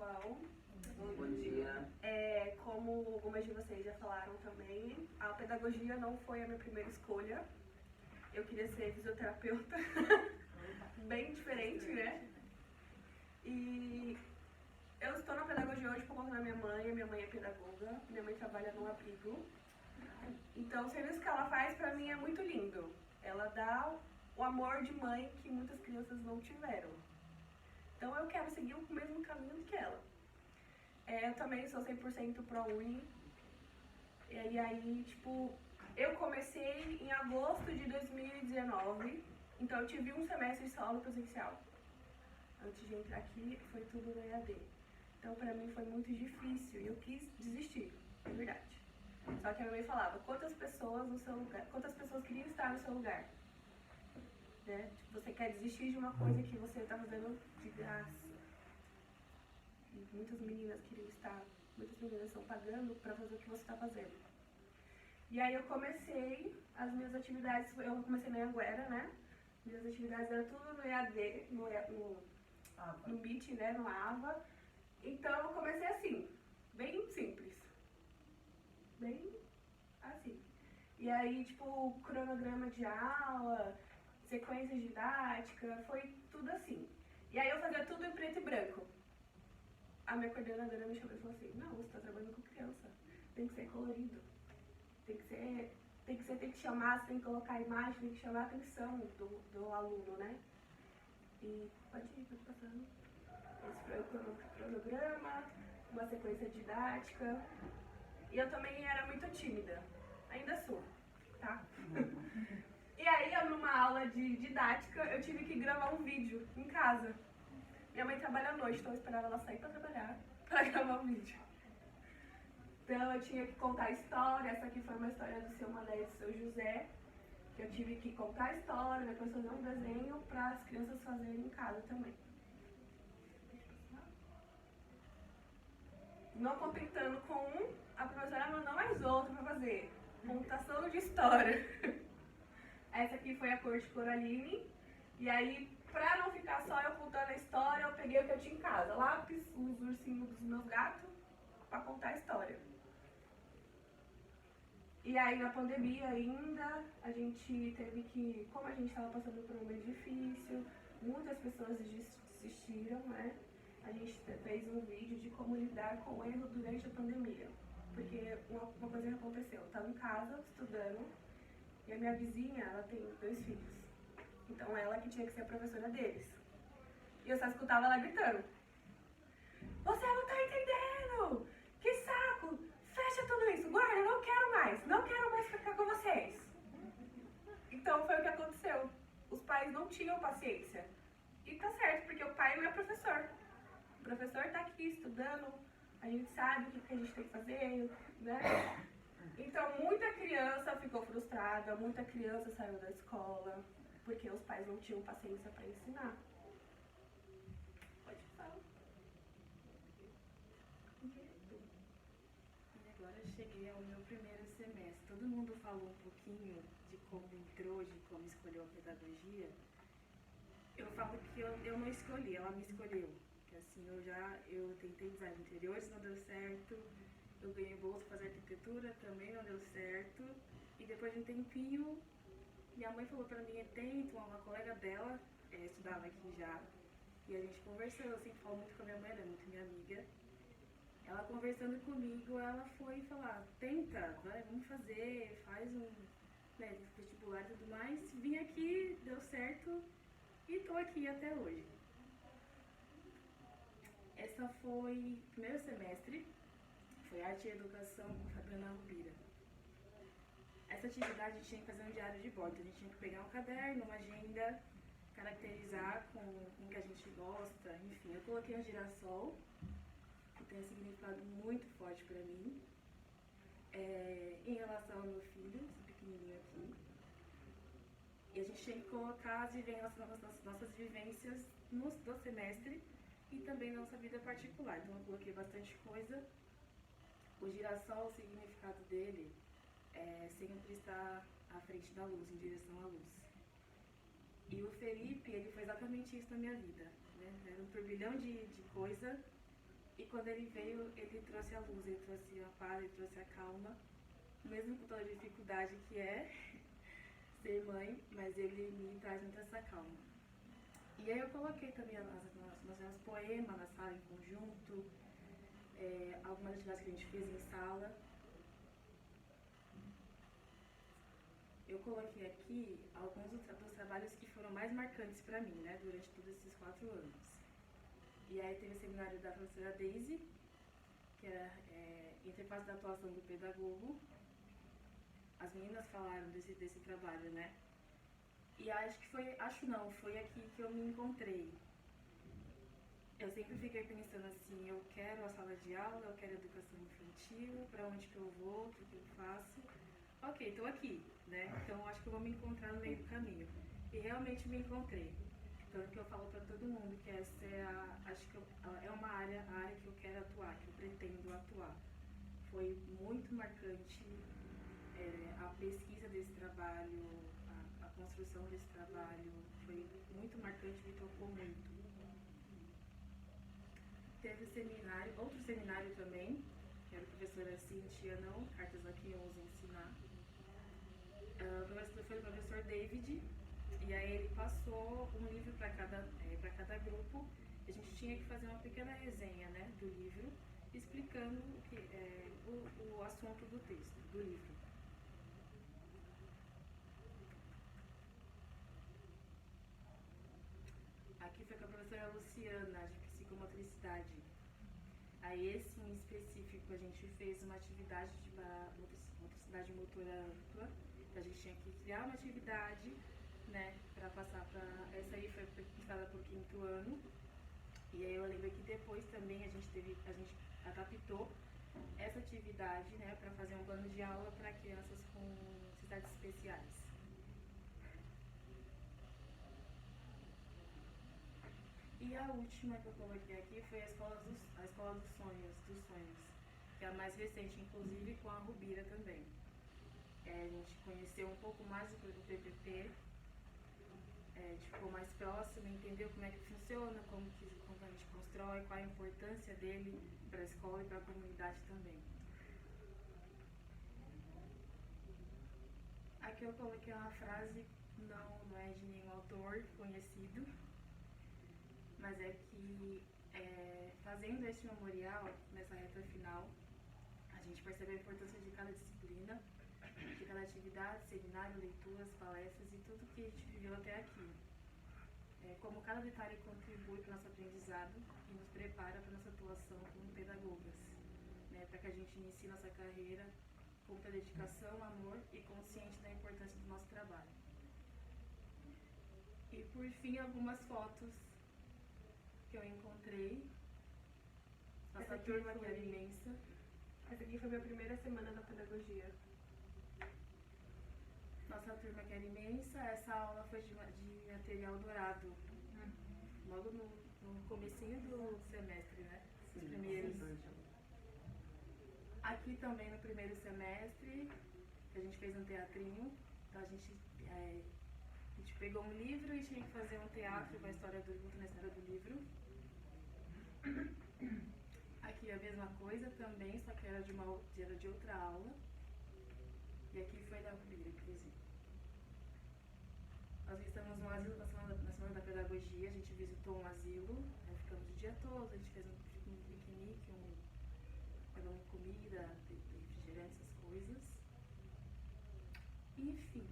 pessoal. Bom dia. Como algumas de vocês já falaram também, a pedagogia não foi a minha primeira escolha. Eu queria ser fisioterapeuta, bem diferente, né? E eu estou na pedagogia hoje por conta da minha mãe é pedagoga, minha mãe trabalha num abrigo. Então o serviço que ela faz pra mim é muito lindo. Ela dá o amor de mãe que muitas crianças não tiveram. Então eu quero seguir o mesmo caminho que ela. Eu também sou 100% ProUni. E aí, eu comecei em agosto de 2019, então eu tive um semestre só no presencial. Antes de entrar aqui, foi tudo no EAD. Então pra mim foi muito difícil e eu quis desistir, é verdade. Só que a minha mãe falava, quantas pessoas queriam estar no seu lugar? Né? Você quer desistir de uma coisa que você está fazendo de graça. E muitas meninas estão pagando para fazer o que você está fazendo. E aí eu comecei as minhas atividades, eu comecei na Anhanguera, né? Minhas atividades eram tudo no EAD, no Meet, né? No AVA. Então eu comecei assim, bem simples. Bem assim. E aí, cronograma de aula, sequência didática, foi tudo assim. E aí eu fazia tudo em preto e branco. A minha coordenadora me chamou e falou assim, não, você está trabalhando com criança, tem que ser colorido, tem que chamar, você tem que colocar a imagem, tem que chamar a atenção do aluno, né? E pode passando. Esse foi o cronograma, uma sequência didática. E eu também era muito tímida, ainda sou, tá? E aí, numa aula de didática, eu tive que gravar um vídeo em casa. Minha mãe trabalha à noite, então eu esperava ela sair para trabalhar, para gravar um vídeo. Então eu tinha que contar a história, essa aqui foi uma história do Seu Mané e do Seu José, que eu tive que contar a história, depois fazer um desenho para as crianças fazerem em casa também. Não contentando com um, a professora mandou mais outro para fazer, contação de história. Essa aqui foi a cor de Coraline, e aí, pra não ficar só eu contando a história, eu peguei o que eu tinha em casa, lápis, os ursinhos dos meus gatos, pra contar a história. E aí, na pandemia ainda, a gente teve que, como a gente estava passando por um mês difícil, muitas pessoas desistiram, né? A gente fez um vídeo de como lidar com o erro durante a pandemia. Porque uma coisa que aconteceu, eu estava em casa, estudando, e a minha vizinha, ela tem 2 filhos. Então ela que tinha que ser a professora deles. E eu só escutava ela gritando. Você não tá entendendo! Que saco! Fecha tudo isso, guarda, eu não quero mais ficar com vocês. Então foi o que aconteceu. Os pais não tinham paciência. E tá certo, porque o pai não é professor. O professor tá aqui estudando, a gente sabe o que a gente tem que fazer, né? Então muita criança ficou frustrada, muita criança saiu da escola, porque os pais não tinham paciência para ensinar. Pode falar. E agora eu cheguei ao meu primeiro semestre. Todo mundo falou um pouquinho de como entrou, de como escolheu a pedagogia. Eu falo que eu não escolhi, ela me escolheu. Que assim, eu tentei design de interiores, não deu certo. Eu ganhei bolsa para fazer arquitetura, também não deu certo. E depois de um tempinho, minha mãe falou pra mim, tenta, uma colega dela estudava aqui já. E a gente conversou, eu sempre falo muito com a minha mãe, ela é muito minha amiga. Ela conversando comigo, ela foi falar, tenta, vai, vamos fazer, faz um vestibular e tudo mais. Vim aqui, deu certo e tô aqui até hoje. Essa foi o primeiro semestre, foi Arte e Educação com Fabiana Rubira. Essa atividade a gente tinha que fazer um diário de bordo, a gente tinha que pegar um caderno, uma agenda, caracterizar com o que a gente gosta, enfim. Eu coloquei um girassol, que tem um significado muito forte para mim, em relação ao meu filho, esse pequenininho aqui. E a gente tinha que colocar as nossas vivências do semestre e também na nossa vida particular. Então eu coloquei bastante coisa. O girassol, o significado dele é sempre estar à frente da luz, em direção à luz. E o Felipe, ele foi exatamente isso na minha vida, né? Era um turbilhão de coisa E quando ele veio, ele trouxe a luz, ele trouxe a paz, ele trouxe a calma, mesmo com toda a dificuldade que é ser mãe, mas ele me traz muito essa calma. E aí eu coloquei também os poemas na sala em conjunto, algumas atividades que a gente fez em sala. Eu coloquei aqui alguns dos trabalhos que foram mais marcantes para mim, né, durante todos esses 4 anos. E aí teve o seminário da professora Daisy, que era interface da atuação do pedagogo. As meninas falaram desse trabalho, né? E foi aqui que eu me encontrei. Eu sempre fiquei pensando assim, eu quero a sala de aula, eu quero educação infantil, para onde que eu vou, o que eu faço. Ok, estou aqui, né? Então acho que eu vou me encontrar no meio do caminho. E realmente me encontrei. Tanto que eu falo para todo mundo que essa é a área que eu quero atuar, que eu pretendo atuar. Foi muito marcante a pesquisa desse trabalho, a construção desse trabalho, foi muito marcante, me tocou muito. Teve outro seminário também, que era a professora Cintia Não, Cartas a Quem Ousa Ensinar. Foi o professor David, e aí ele passou um livro para cada grupo. A gente tinha que fazer uma pequena resenha, né, do livro, explicando o assunto do texto, do livro. Aqui foi com a professora Luciana, de psicomotricidade. Aí esse em específico a gente fez uma atividade de motricidade motora ampla. A gente tinha que criar uma atividade, né, para passar para... Essa aí foi pensada por 5º ano. E aí eu lembro que depois também a gente adaptou essa atividade, né, para fazer um plano de aula para crianças com necessidades especiais. E a última que eu coloquei aqui foi a Escola dos Sonhos, que é a mais recente, inclusive com a Rubira também. A gente conheceu um pouco mais do PPP, a gente ficou mais próximo, entendeu como é que funciona, como a gente constrói, qual a importância dele para a escola e para a comunidade também. Aqui eu coloquei uma frase, não é de nenhum autor conhecido, mas é que fazendo esse memorial, nessa reta final, a gente percebe a importância de cada disciplina, de cada atividade, seminário, leituras, palestras e tudo que a gente viveu até aqui. Como cada detalhe contribui para o nosso aprendizado e nos prepara para a nossa atuação como pedagogas, né, para que a gente inicie nossa carreira com muita dedicação, amor e consciente da importância do nosso trabalho. E por fim, algumas fotos que eu encontrei. Nossa turma que era imensa. Essa aqui foi minha primeira semana da pedagogia. Nossa turma que era imensa. Essa aula foi de material dourado. Logo no comecinho do semestre, né? Os primeiros. Aqui também no primeiro semestre, a gente fez um teatrinho. Então a gente pegou um livro e tinha que fazer um teatro com a história na história do livro. Aqui a mesma coisa também, só que era de outra aula. E aqui foi da Rubira, inclusive. Nós estamos no asilo na semana da pedagogia, a gente visitou um asilo, ficamos o dia todo, a gente fez um piquenique, pegamos comida, refrigerante, essas coisas. Enfim.